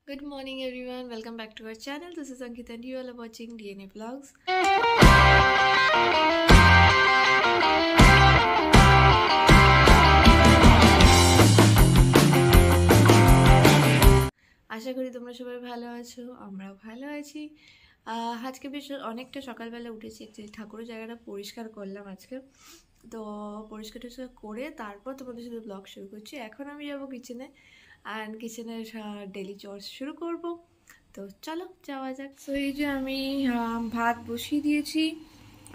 Good morning, everyone. Welcome back to our channel. This is Ankita, and you all are watching DNA Vlogs. আশা করি তোমরা সবাই ভালো আছো, আমরাও ভালো আছি। আজকে বেশ অনেকটা সকালবেলা উঠেছি, একচুয়ালি ঠাকুরের জায়গাটা পরিষ্কার করলাম আজকে। তো পরিষ্কার টরিষ্কার করে তারপর তোমাদের সাথে ব্লগ শুরু করছি। এখন আমি যাবো কিচেনে, অ্যান্ড কিচেনের ডেলি চর্স শুরু করব। তো চলো যাওয়া যাক। তো এই যে আমি ভাত বসিয়ে দিয়েছি,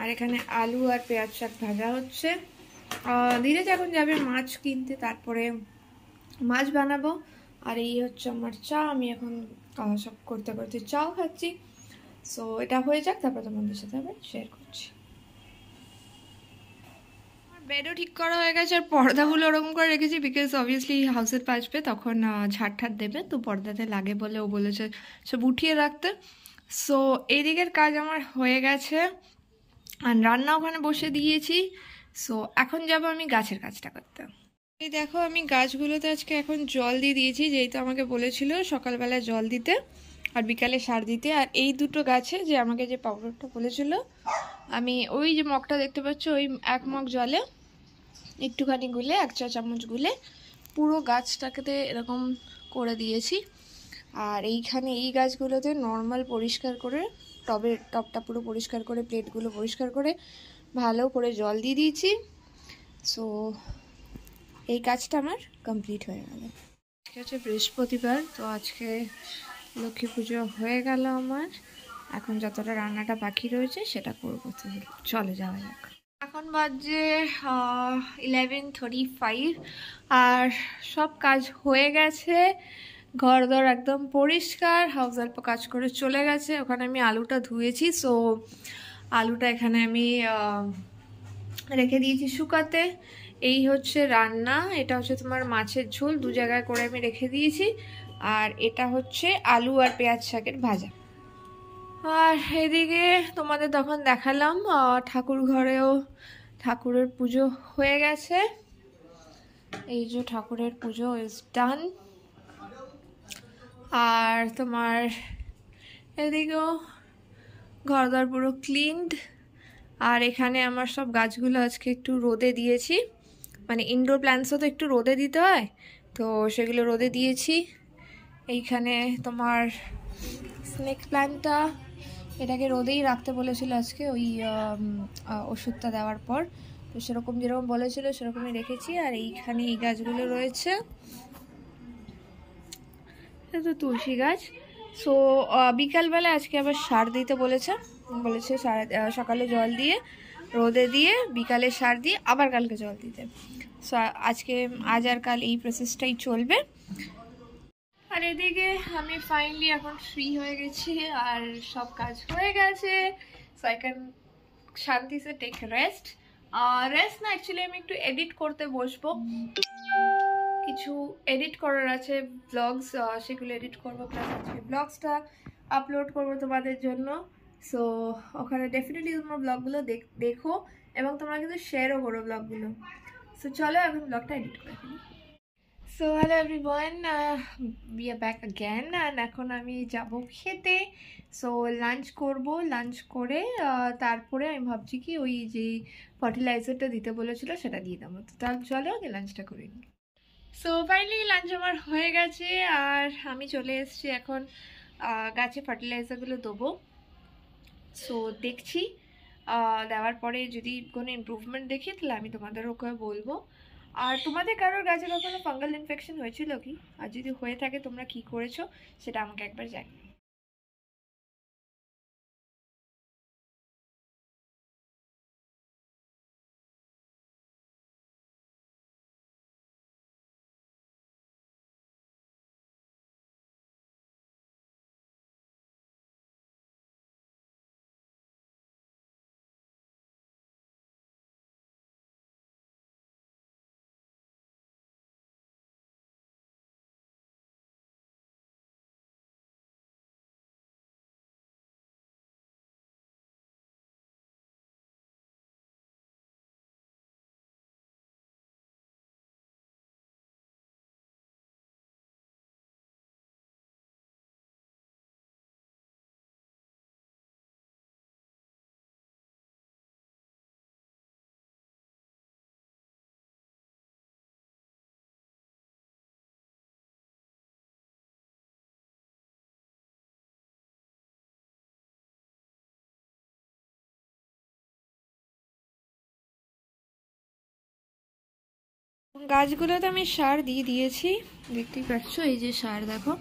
আর এখানে আলু আর পেঁয়াজ শাক ভাজা হচ্ছে। ধীরে এখন যাবে মাছ কিনতে, তারপরে মাছ বানাবো। আর এই হচ্ছে আমার চা, আমি এখন সব করতে করতে চাও খাচ্ছি। সো এটা হয়ে যাক, তারপর তোমাদের সাথে আবার শেয়ার করছি। বেডও ঠিক করা হয়ে গেছে, আর পর্দাগুলো ওরকম করে রেখেছি বিকজ অবভিয়াসলি হাউসের আসবে, তখন ঝাড় ঠাট দেবে, তো পর্দাতে লাগে বলে ও বলেছে সব উঠিয়ে রাখতে। সো এইদিকের কাজ আমার হয়ে গেছে, আর রান্না ওখানে বসে দিয়েছি। সো এখন যাব আমি গাছের কাজটা করতে। এই দেখো, আমি গাছগুলোতে আজকে এখন জল দিয়ে দিয়েছি, যেহেতু আমাকে বলেছিল সকালবেলা জল দিতে আর বিকালে সার দিতে। আর এই দুটো গাছে যে আমাকে যে পাউডারটা বলেছিল, আমি ওই যে মগটা দেখতে পাচ্ছ, ওই এক মগ জলে একটুখানি গুলে, 1 চা চামচ গুলে পুরো গাছটাকে এরকম করে দিয়েছি। আর এইখানে এই গাছগুলোতে নর্মাল পরিষ্কার করে টবটা পুরো পরিষ্কার করে, প্লেটগুলো পরিষ্কার করে ভালো করে জল দিয়ে দিয়েছি। সো এই কাজটা আমার কমপ্লিট হয়ে গেল। আজকে হচ্ছে বৃহস্পতিবার, তো আজকে লক্ষ্মী পুজো হয়ে গেল আমার। এখন যতটা রান্নাটা বাকি রয়েছে সেটা করবো, তো চলে যাওয়া যাক। এখন বাজে 11:35, আর সব কাজ হয়ে গেছে। ঘর দর একদম পরিষ্কার, হাউস হেল্প কাজ করে চলে গেছে। ওখানে আমি আলুটা ধুয়েছি, সো আলুটা এখানে আমি রেখে দিয়েছি শুকাতে। এই হচ্ছে রান্না, এটা হচ্ছে তোমার মাছের ঝোল, 2 জায়গায় করে আমি রেখে দিয়েছি। আর এটা হচ্ছে আলু আর পেঁয়াজ শাকের ভাজা। আর এদিকে তোমাদের তখন দেখালাম ঠাকুর ঘরেও ঠাকুরের পুজো হয়ে গেছে। এই যে ঠাকুরের পুজো ইজ ডান। আর তোমার এদিকেও ঘরদর পুরো ক্লিনড। আর এখানে আমার সব গাছগুলো আজকে একটু রোদে দিয়েছি, মানে ইনডোর প্ল্যান্টসও তো একটু রোদে দিতে হয়, তো সেগুলো রোদে দিয়েছি। এইখানে তোমার স্নেক প্ল্যান্টটা, এটাকে রোদেই রাখতে বলেছিল আজকে ওই ওষুধটা দেওয়ার পর, তো সেরকম যেরকম বলেছিল সেরকমই রেখেছি। আর এইখানে এই গাছগুলো রয়েছে, এটা তো তুলসী গাছ। সো বিকালবেলা আজকে আবার সার দিতে বলেছে, সকালে জল দিয়ে রোদে দিয়ে বিকালে সার দিয়ে আবার কালকে জল দিতে। সো আজকে আজ আর কাল এই প্রসেসটাই চলবে। আর এদিকে আমি ফাইনালি এখন ফ্রি হয়ে গেছি, আর সব কাজ হয়ে গেছে। সো আই ক্যান শান্তি সে টেক রেস্ট। রেস্ট না, অ্যাকচুয়ালি আমি একটু এডিট করতে বসবো, কিছু এডিট করার আছে ব্লগস, সেগুলো এডিট করবো, প্লাস আজকে ব্লগসটা আপলোড করবো তোমাদের জন্য। সো ওখানে ডেফিনেটলি তোমরা ব্লগগুলো দেখো, এবং তোমরা কিন্তু শেয়ারও করো ব্লগগুলো। সো চলো এখন ব্লগটা এডিট করে ফেলি। So hello everyone, we are back again, and এখন আমি যাব খেতে। সো লাঞ্চ করব, লাঞ্চ করে তারপরে আমি ভাবছি কি ওই যে ফার্টিলাইজারটা দিতে বলেছিল সেটা দিয়ে দেবো। তো তাহলে চলো আগে লাঞ্চটা করে নিই। সো ফাইনালি লাঞ্চ আমার হয়ে গেছে, আর আমি চলে এসেছি এখন গাছে ফার্টিলাইজারগুলো দেবো। সো দেখছি দেওয়ার পরে যদি কোনো ইমপ্রুভমেন্ট দেখি তাহলে আমি তোমাদেরও ওকে বলবো। আর তোমাদের কারোর গাছে কখনো ফাঙ্গাল ইনফেকশন হয়েছিল কি? আর যদি হয়ে থাকে তোমরা কি করেছো সেটা আমাকে একবার জানিও। গাছগুলোতে আমি সার দিয়ে দিয়েছি, দেখতেই পাচ্ছ। এই যে সার দেখো,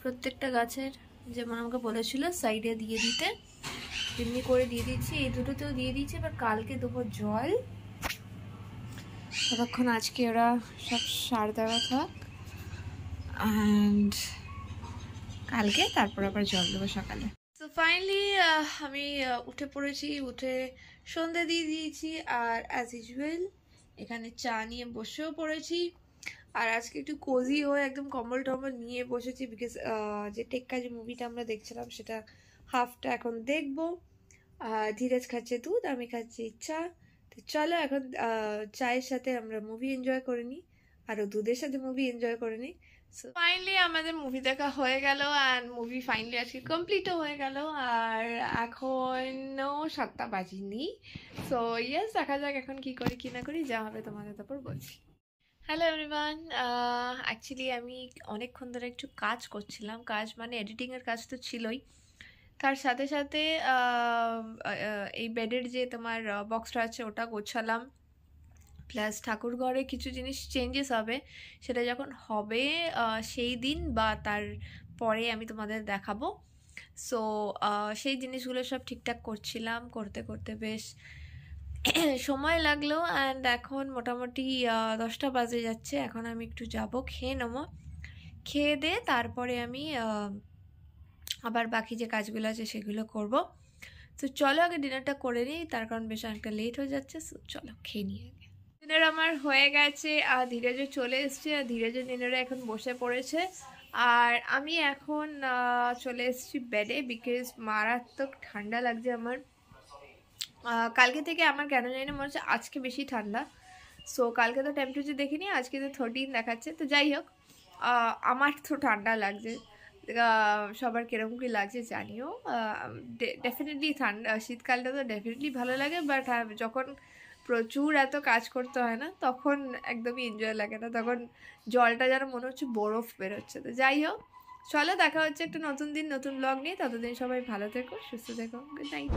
প্রত্যেকটা গাছের যেমন আমাকে বলেছিল সাইডে দিয়ে দিতে, এমনি করে দিয়ে দিচ্ছি। এই দুটোতেও দিয়ে দিচ্ছি। এবার কালকে দেবো জল। ততক্ষণ আজকে ওরা সব সার দেওয়া থাক, অ্যান্ড কালকে তারপর আবার জল দেবো সকালে। তো ফাইনালি আমি উঠে পড়েছি, উঠে সন্ধে দিয়ে দিয়েছি, আর অ্যাজ ইউজুয়াল এখানে চা নিয়ে বসেও পড়েছি। আর আজকে একটু কোজি হয়ে একদম কম্বল টম্বল নিয়ে বসেছি, বিকজ যে টেক্কা যে মুভিটা আমরা দেখছিলাম সেটা হাফটা এখন দেখবো। ধীরাজ খাচ্ছে দুধ, আমি খাচ্ছি চা। তো চলো এখন চায়ের সাথে আমরা মুভি এনজয় করে নিই, আরও দুধের সাথে মুভি এনজয় করে নিই। সো ফাইনালি আমাদের মুভি দেখা হয়ে গেল, অ্যান্ড মুভি ফাইনালি আজকে কমপ্লিটও হয়ে গেল। আর এখনও 7টা বাজিনি। সো ইয়েস, দেখা যাক এখন কি করি কি না করি, যা হবে তোমাদের তারপর বলছি। হ্যালো এভরিওয়ান, অ্যাকচুয়ালি আমি অনেকক্ষণ ধরে একটু কাজ করছিলাম। কাজ মানে এডিটিংয়ের কাজ তো ছিলই, তার সাথে সাথে এই বেডের যে তোমার বক্সটা আছে ওটা গোছালাম, প্লাস ঠাকুর ঘরে কিছু জিনিস চেঞ্জেস হবে। সেটা যখন হবে সেই দিন বা তার পরে আমি তোমাদের দেখাবো। সো সেই জিনিসগুলো সব ঠিকঠাক করছিলাম, করতে করতে বেশ সময় লাগলো। অ্যান্ড এখন মোটামুটি 10টা বাজে যাচ্ছে। এখন আমি একটু যাব, খেয়ে নেবো। খেয়ে দিয়ে তারপরে আমি আবার বাকি যে কাজগুলো আছে সেগুলো করব। তো চলো আগে ডিনারটা করে নিই, তার কারণ বেশ অনেকটা লেট হয়ে যাচ্ছে। সো চলো খেয়ে নিই আগে। ডিনার আমার হয়ে গেছে, আর ধীরেজও চলে এসছে, আর ধীরেজও ডিনারে এখন বসে পড়েছে। আর আমি এখন চলে এসেছি বেডে, বিকজ মারাত্মক ঠান্ডা লাগছে আমার। কালকে থেকে আমার কেন জানি না মনে হচ্ছে আজকে বেশি ঠান্ডা। সো কালকে তো টেম্পারেচার দেখিনি, আজকে তো 13 দেখাচ্ছে। তো যাই হোক, আমার তো ঠান্ডা লাগছে। সবার কিরকম কী লাগছে জানিও। ডেফিনেটলি ঠান্ডা, শীতকালটা তো ডেফিনেটলি ভালো লাগে, বাট যখন প্রচুর এত কাজ করতে হয় না তখন একদমই এনজয় লাগে না, তখন জলটা যেন মনে হচ্ছে বরফ বেরোচ্ছে। তো যাই হোক, চলো দেখা হচ্ছে একটা নতুন দিন নতুন ব্লগ নিয়ে। ততদিন সবাই ভালো থেকো, সুস্থ থেকো। Good night.